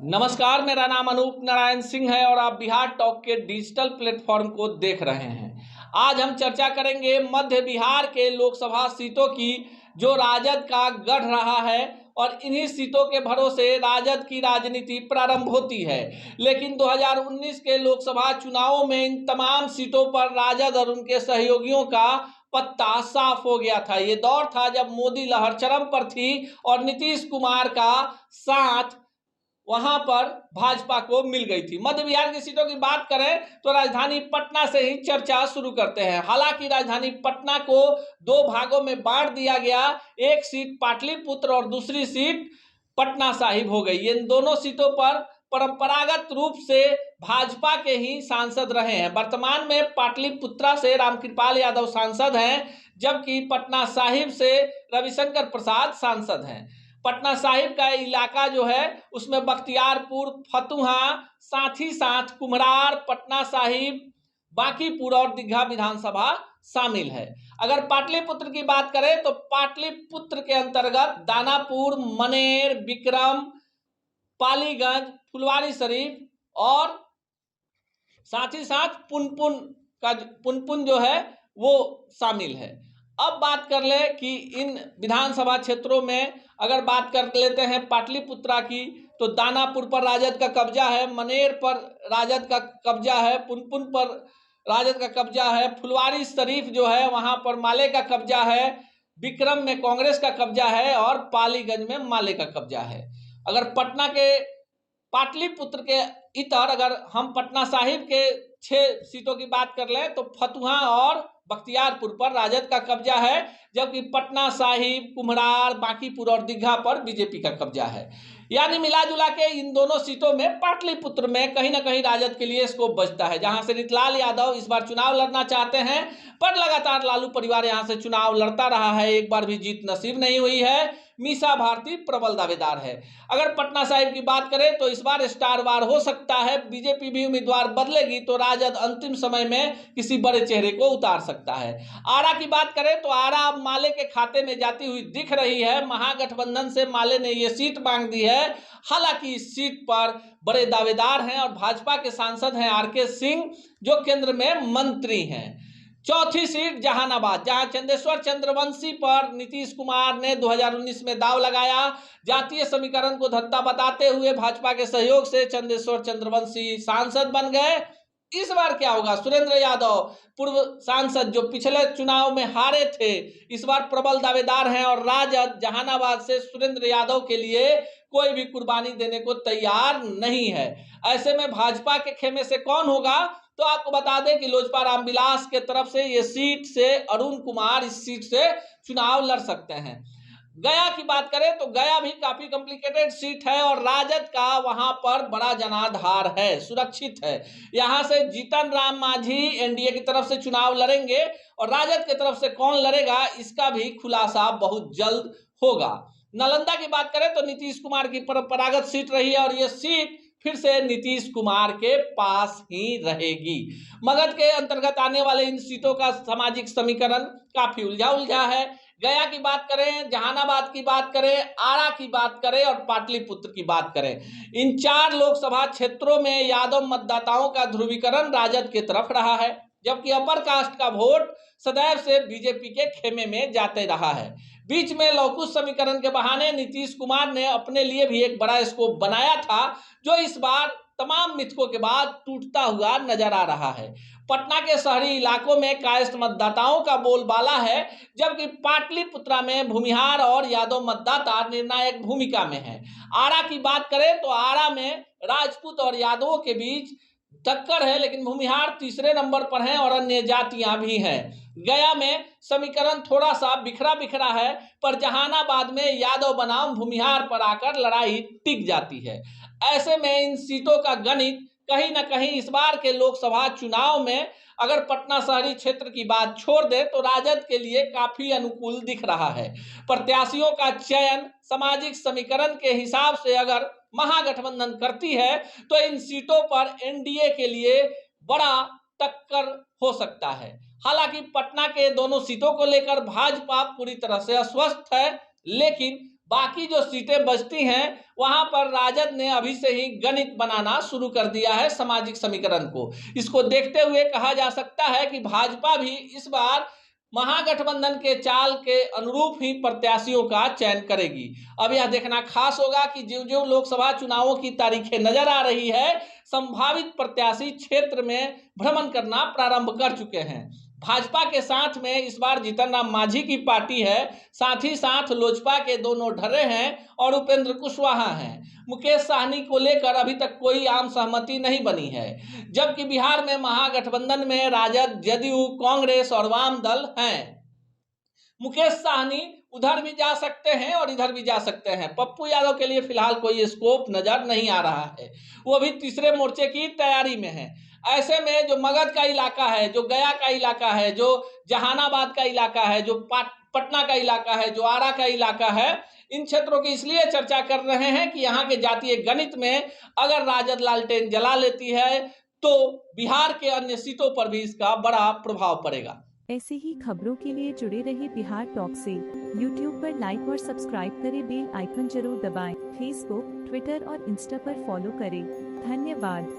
नमस्कार, मेरा नाम अनूप नारायण सिंह है और आप बिहार टॉक के डिजिटल प्लेटफॉर्म को देख रहे हैं। आज हम चर्चा करेंगे मध्य बिहार के लोकसभा सीटों की, जो राजद का गढ़ रहा है और इन्हीं सीटों के भरोसे राजद की राजनीति प्रारंभ होती है। लेकिन 2019 के लोकसभा चुनावों में इन तमाम सीटों पर राजद और उनके सहयोगियों का पत्ता साफ हो गया था। ये दौर था जब मोदी लहर चरम पर थी और नीतीश कुमार का साथ वहां पर भाजपा को मिल गई थी। मध्य बिहार की सीटों की बात करें तो राजधानी पटना से ही चर्चा शुरू करते हैं। हालांकि राजधानी पटना को दो भागों में बांट दिया गया, एक सीट पाटलिपुत्र और दूसरी सीट पटना साहिब हो गई। इन दोनों सीटों पर परंपरागत रूप से भाजपा के ही सांसद रहे हैं। वर्तमान में पाटलिपुत्रा से रामकृपाल यादव सांसद हैं, जबकि पटना साहिब से रविशंकर प्रसाद सांसद हैं। पटना साहिब का इलाका जो है उसमें बख्तियारपुर, फतुहा, साथ ही साथ कुम्हरार, पटना साहिब, बांकीपुर और दीघा विधानसभा शामिल है। अगर पाटलिपुत्र की बात करें तो पाटलिपुत्र के अंतर्गत दानापुर, मनेर, विक्रम, पालीगंज, फुलवारीशरीफ और साथ ही साथ पुनपुन जो है वो शामिल है। अब बात कर ले कि इन विधानसभा क्षेत्रों में अगर बात कर लेते हैं पाटलिपुत्रा की, तो दानापुर पर राजद का कब्जा है, मनेर पर राजद का कब्जा है, पुनपुन पर राजद का कब्जा है, फुलवारीशरीफ जो है वहां पर माले का कब्जा है, विक्रम में कांग्रेस का कब्जा है और पालीगंज में माले का कब्जा है। अगर पटना के पाटलिपुत्र के इतर अगर हम पटना साहिब के 6 सीटों की बात कर लें तो फतुहा और बख्तियारपुर पर राजद का कब्जा है, जबकि पटना साहिब, कुम्हरार, बांकीपुर और दीघा पर बीजेपी का कब्जा है। यानी मिला जुला के इन दोनों सीटों में पाटलिपुत्र में कहीं ना कहीं राजद के लिए स्कोप बचता है, जहां से रीतलाल यादव इस बार चुनाव लड़ना चाहते हैं, पर लगातार लालू परिवार यहां से चुनाव लड़ता रहा है, एक बार भी जीत नसीब नहीं हुई है। मीसा भारती प्रबल दावेदार है। अगर पटना साहिब की बात करें तो इस बार स्टार वार हो सकता है, बीजेपी भी उम्मीदवार बदलेगी तो राजद अंतिम समय में किसी बड़े चेहरे को उतार सकता है। आरा की बात करें तो आरा अब माले के खाते में जाती हुई दिख रही है। महागठबंधन से माले ने यह सीट मांग दी है। हालांकि इस सीट पर बड़े दावेदार हैं और भाजपा के सांसद हैं आरके सिंह, जो केंद्र में मंत्री हैं। चौथी सीट जहानाबाद, जहां चंदेश्वर चंद्रवंशी पर नीतीश कुमार ने 2019 में दांव लगाया। जातीय समीकरण को धत्ता बताते हुए भाजपा के सहयोग से चंदेश्वर चंद्रवंशी सांसद बन गए। इस बार क्या होगा? सुरेंद्र यादव, पूर्व सांसद जो पिछले चुनाव में हारे थे, इस बार प्रबल दावेदार हैं और राजद जहानाबाद से सुरेंद्र यादव के लिए कोई भी कुर्बानी देने को तैयार नहीं है। ऐसे में भाजपा के खेमे से कौन होगा? तो आपको बता दें कि लोजपा रामविलास के तरफ से ये सीट से अरुण कुमार इस सीट से चुनाव लड़ सकते हैं। गया की बात करें तो गया भी काफी कॉम्प्लिकेटेड सीट है और राजद का वहां पर बड़ा जनाधार है, सुरक्षित है। यहां से जीतन राम मांझी एनडीए की तरफ से चुनाव लड़ेंगे और राजद की तरफ से कौन लड़ेगा इसका भी खुलासा बहुत जल्द होगा। नालंदा की बात करें तो नीतीश कुमार की परंपरागत सीट रही है और यह सीट फिर से नीतीश कुमार के पास ही रहेगी। मगध के अंतर्गत आने वाले इन सीटों का सामाजिक समीकरण काफी उलझा है। गया की बात करें, जहानाबाद की बात करें, आरा की बात करें और पाटलिपुत्र की बात करें, इन 4 लोकसभा क्षेत्रों में यादव मतदाताओं का ध्रुवीकरण राजद की तरफ रहा है, जबकि अपर कास्ट का वोट सदैव से बीजेपी के खेमे में जाते रहा है। बीच में लवकुश समीकरण के बहाने नीतीश कुमार ने अपने लिए भी एक बड़ा स्कोप बनाया था, जो इस बार तमाम मिथकों के बाद टूटता हुआ नजर आ रहा है। पटना के शहरी इलाकों में कायस्थ मतदाताओं का बोलबाला है, जबकि पाटलिपुत्रा में भूमिहार और यादव मतदाता निर्णायक भूमिका में है। आरा की बात करें तो आरा में राजपूत और यादवों के बीच टक्कर है, लेकिन भूमिहार तीसरे नंबर पर हैं और अन्य जातियां भी हैं। गया में समीकरण थोड़ा सा बिखरा है, पर जहानाबाद में यादव बनाम भूमिहार पर आकर लड़ाई टिक जाती है। ऐसे में इन सीटों का गणित कहीं ना कहीं इस बार के लोकसभा चुनाव में अगर पटना शहरी क्षेत्र की बात छोड़ दे तो राजद के लिए काफी अनुकूल दिख रहा है। प्रत्याशियों का चयन सामाजिक समीकरण के हिसाब से अगर महागठबंधन करती है तो इन सीटों पर एनडीए के लिए बड़ा टक्कर हो सकता है। हालांकि पटना के दोनों सीटों को लेकर भाजपा पूरी तरह से अस्वस्थ है, लेकिन बाकी जो सीटें बचती हैं वहां पर राजद ने अभी से ही गणित बनाना शुरू कर दिया है सामाजिक समीकरण को। इसको देखते हुए कहा जा सकता है कि भाजपा भी इस बार महागठबंधन के चाल के अनुरूप ही प्रत्याशियों का चयन करेगी। अब यह देखना खास होगा कि जो जो लोकसभा चुनावों की तारीखें नजर आ रही है, संभावित प्रत्याशी क्षेत्र में भ्रमण करना प्रारंभ कर चुके हैं। भाजपा के साथ में इस बार जीतन राम मांझी की पार्टी है, साथ ही साथ लोजपा के दोनों ढर्रे हैं और उपेंद्र कुशवाहा हैं। मुकेश साहनी को लेकर अभी तक कोई आम सहमति नहीं बनी है, जबकि बिहार में महागठबंधन में राजद, जदयू, कांग्रेस और वाम दल हैं। मुकेश साहनी उधर भी जा सकते हैं और इधर भी जा सकते हैं। पप्पू यादव के लिए फिलहाल कोई स्कोप नजर नहीं आ रहा है, वो भी तीसरे मोर्चे की तैयारी में है। ऐसे में जो मगध का इलाका है, जो गया का इलाका है, जो जहानाबाद का इलाका है, जो पटना का इलाका है, जो आरा का इलाका है, इन क्षेत्रों की इसलिए चर्चा कर रहे हैं कि यहाँ के जातीय गणित में अगर राजद लालटेन जला लेती है तो बिहार के अन्य सीटों पर भी इसका बड़ा प्रभाव पड़ेगा। ऐसे ही खबरों के लिए जुड़े रहे बिहार टॉक से। यूट्यूब पर लाइक और सब्सक्राइब करें, बेल आइकन जरूर दबाएं। फेसबुक, ट्विटर और इंस्टा पर फॉलो करें। धन्यवाद।